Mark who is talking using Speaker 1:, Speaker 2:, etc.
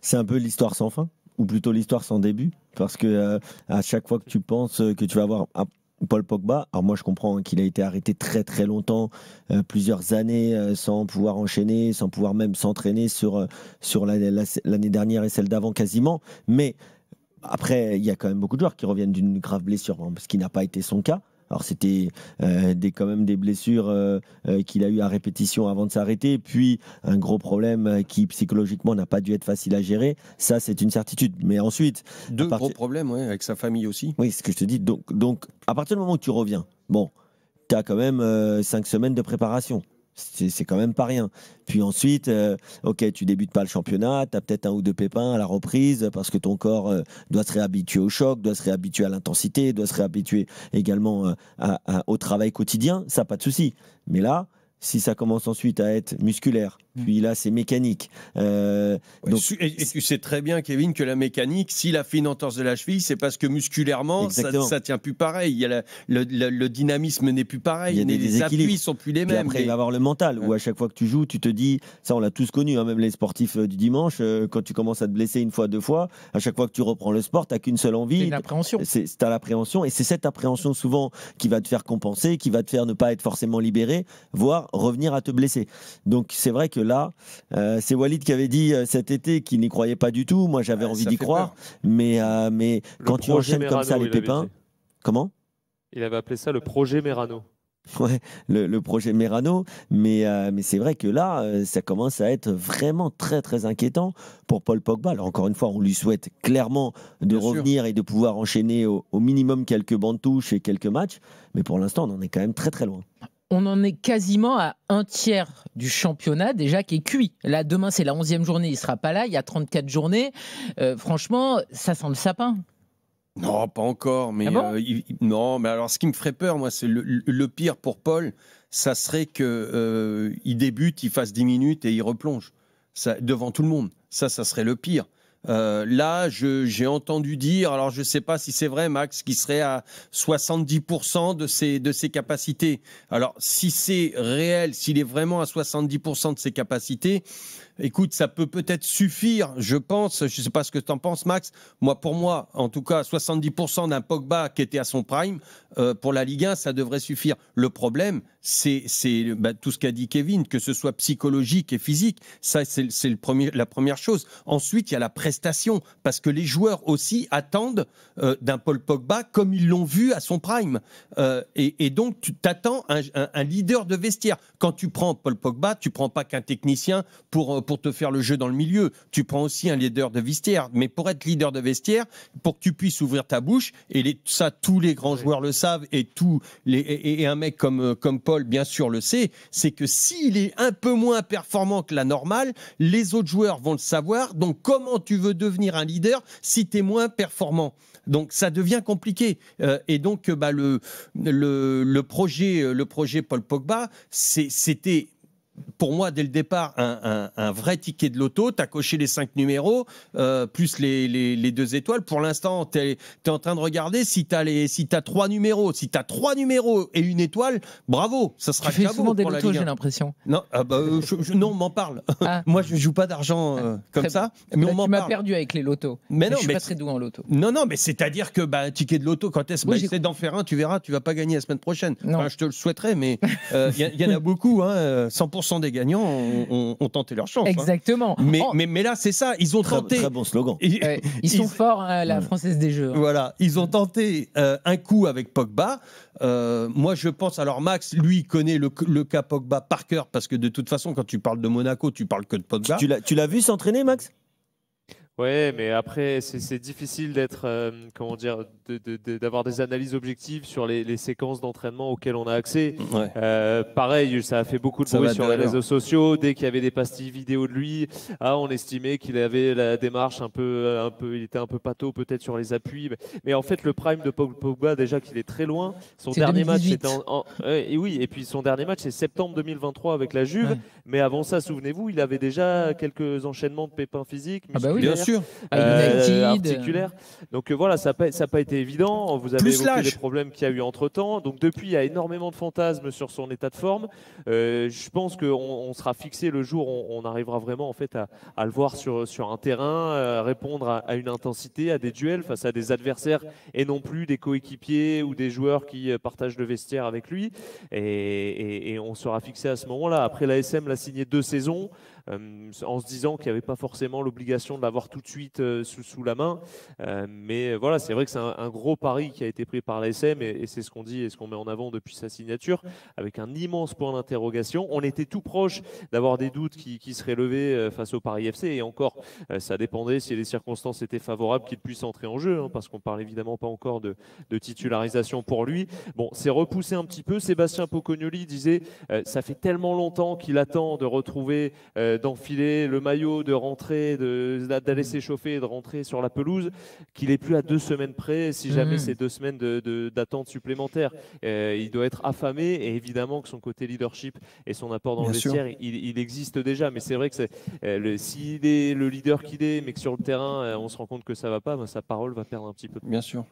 Speaker 1: C'est un peu l'histoire sans fin, ou plutôt l'histoire sans début, parce que à chaque fois que tu penses que tu vas avoir Paul Pogba, alors moi je comprends qu'il a été arrêté très très longtemps, plusieurs années sans pouvoir enchaîner, sans pouvoir même s'entraîner sur l'année dernière et celle d'avant quasiment, mais après il y a quand même beaucoup de joueurs qui reviennent d'une grave blessure, ce qui n'a pas été son cas. Alors c'était quand même des blessures qu'il a eu à répétition avant de s'arrêter, puis un gros problème qui psychologiquement n'a pas dû être facile à gérer. Ça c'est une certitude. Mais ensuite
Speaker 2: gros problèmes avec sa famille aussi.
Speaker 1: Oui, c'est ce que je te dis. Donc à partir du moment où tu reviens, bon, tu as quand même 5 semaines de préparation. C'est quand même pas rien. Puis ensuite, ok, tu débutes pas le championnat, tu as peut-être un ou deux pépins à la reprise parce que ton corps doit se réhabituer au choc, doit se réhabituer à l'intensité, doit se réhabituer également au travail quotidien. Ça, pas de souci. Mais là, si ça commence ensuite à être musculaire, puis là c'est mécanique.
Speaker 2: Et tu sais très bien, Kevin, que la mécanique, s'il a fait une entorse de la cheville, c'est parce que musculairement, ça tient plus pareil. Il y a le dynamisme n'est plus pareil, les appuis sont plus les mêmes.
Speaker 1: Puis après, il va avoir le mental, où à chaque fois que tu joues, tu te dis, ça on l'a tous connu, même les sportifs du dimanche, quand tu commences à te blesser une fois, deux fois, à chaque fois que tu reprends le sport, tu n'as qu'une seule envie.
Speaker 3: C'est l'appréhension.
Speaker 1: C'est à l'appréhension, et c'est cette appréhension souvent qui va te faire compenser, qui va te faire ne pas être forcément libéré, voire revenir à te blesser. Donc c'est vrai que là, c'est Walid qui avait dit cet été qu'il n'y croyait pas du tout. Moi j'avais envie d'y croire, mais quand tu enchaînes comme ça les pépins, comment ?
Speaker 4: Il avait appelé ça le projet Merano.
Speaker 1: Ouais, le projet Merano, mais c'est vrai que là, ça commence à être vraiment très très inquiétant pour Paul Pogba. Alors encore une fois, on lui souhaite clairement de revenir et de pouvoir enchaîner au minimum quelques bancs de touche et quelques matchs, mais pour l'instant, on en est quand même très très loin.
Speaker 3: On en est quasiment à un tiers du championnat déjà qui est cuit. Là, demain, c'est la 11e journée, il ne sera pas là. Il y a 34 journées. Franchement, ça sent le sapin.
Speaker 2: Non, pas encore. Mais, non, mais alors ce qui me ferait peur, moi, c'est le pire pour Paul, ça serait qu'il débute, il fasse 10 minutes et il replonge devant tout le monde. Ça serait le pire. Là, j'ai entendu dire, alors je ne sais pas si c'est vrai, Max, qu'il serait à 70% de ses capacités. Alors, si c'est réel, s'il est vraiment à 70% de ses capacités, écoute, ça peut-être suffire, je pense. Je ne sais pas ce que tu en penses, Max. Pour moi, en tout cas, 70% d'un Pogba qui était à son prime, pour la Ligue 1, ça devrait suffire. Le problème, c'est tout ce qu'a dit Kevin, que ce soit psychologique et physique. Ça, c'est la première chose. Ensuite, il y a la prestation, parce que les joueurs aussi attendent d'un Paul Pogba comme ils l'ont vu à son prime. Et donc, tu t'attends un leader de vestiaire. Quand tu prends Paul Pogba, tu ne prends pas qu'un technicien pour te faire le jeu dans le milieu. Tu prends aussi un leader de vestiaire. Mais pour être leader de vestiaire, pour que tu puisses ouvrir ta bouche, et ça, tous les grands joueurs le savent, et un mec comme Paul, bien sûr, le sait, c'est que s'il est un peu moins performant que la normale, les autres joueurs vont le savoir. Donc, comment tu veux devenir un leader si tu es moins performant ? Donc, ça devient compliqué. Et donc, le projet Paul Pogba, c'était... Pour moi, dès le départ, un vrai ticket de loto. Tu as coché les 5 numéros, plus les 2 étoiles. Pour l'instant, tu es en train de regarder si tu as 3 numéros. Si tu as 3 numéros et une étoile, bravo, ça sera
Speaker 3: tu fais souvent des lotos, j'ai l'impression.
Speaker 2: Non, non, on m'en parle. Ah. Moi, je ne joue pas d'argent comme ça. Mais
Speaker 3: tu m'as perdu avec les lotos. Mais non, je ne suis pas très doué en loto.
Speaker 2: Non, mais c'est-à-dire que un ticket de loto, quand essaie d'en faire un, tu verras, tu ne vas pas gagner la semaine prochaine. Enfin, je te le souhaiterais, mais il y en a beaucoup, 100% des gagnants ont tenté leur chance.
Speaker 3: Exactement.
Speaker 2: Mais là, c'est ça. Ils ont tenté.
Speaker 1: Très bon slogan.
Speaker 3: Ils sont forts, la Française des Jeux.
Speaker 2: Voilà. Ils ont tenté un coup avec Pogba. Moi, je pense. Alors, Max, lui, connaît le cas Pogba par cœur parce que de toute façon, quand tu parles de Monaco, tu parles que de Pogba.
Speaker 1: Tu l'as vu s'entraîner, Max ?
Speaker 4: Ouais, mais après, c'est difficile d'être, d'avoir des analyses objectives sur les séquences d'entraînement auxquelles on a accès.
Speaker 2: Ouais.
Speaker 4: Pareil, ça a fait beaucoup de bruit sur les réseaux sociaux. Dès qu'il y avait des pastilles vidéo de lui, on estimait qu'il avait la démarche il était un peu pâteau peut-être sur les appuis. Mais en fait, le prime de Pogba, déjà qu'il est très loin. Son dernier
Speaker 3: 2018.
Speaker 4: match était et puis son dernier match c'est septembre 2023 avec la Juve. Ouais. Mais avant ça, souvenez-vous, il avait déjà quelques enchaînements de pépins physiques, musculaires.
Speaker 2: sûr.
Speaker 4: Articulaire. Donc voilà, ça n'a pas été évident. Vous avez évoqué les problèmes qu'il y a eu entre-temps. Donc depuis, il y a énormément de fantasmes sur son état de forme. Je pense qu'on sera fixé le jour où on arrivera vraiment en fait, à le voir sur un terrain, répondre à une intensité, à des duels face à des adversaires et non plus des coéquipiers ou des joueurs qui partagent le vestiaire avec lui. Et on sera fixé à ce moment-là. Après, l'ASM l'a signé 2 saisons. En se disant qu'il n'y avait pas forcément l'obligation de l'avoir tout de suite sous la main. Mais voilà, c'est vrai que c'est un gros pari qui a été pris par l'ASM et c'est ce qu'on dit et ce qu'on met en avant depuis sa signature, avec un immense point d'interrogation. On était tout proche d'avoir des doutes qui seraient levés face au Paris FC et encore, ça dépendait si les circonstances étaient favorables qu'il puisse entrer en jeu, hein, parce qu'on ne parle évidemment pas encore de titularisation pour lui. Bon, c'est repoussé un petit peu. Sébastien Pocognoli disait ça fait tellement longtemps qu'il attend de retrouver d'enfiler le maillot, de rentrer, d'aller s'échauffer et de rentrer sur la pelouse, qu'il est plus à 2 semaines près, si jamais c'est 2 semaines d'attente supplémentaire. Il doit être affamé et évidemment que son côté leadership et son apport dans le vestiaire, il existe déjà. Mais c'est vrai que s'il est le leader qu'il est, mais que sur le terrain, on se rend compte que ça ne va pas, sa parole va perdre un petit peu.
Speaker 2: Bien sûr.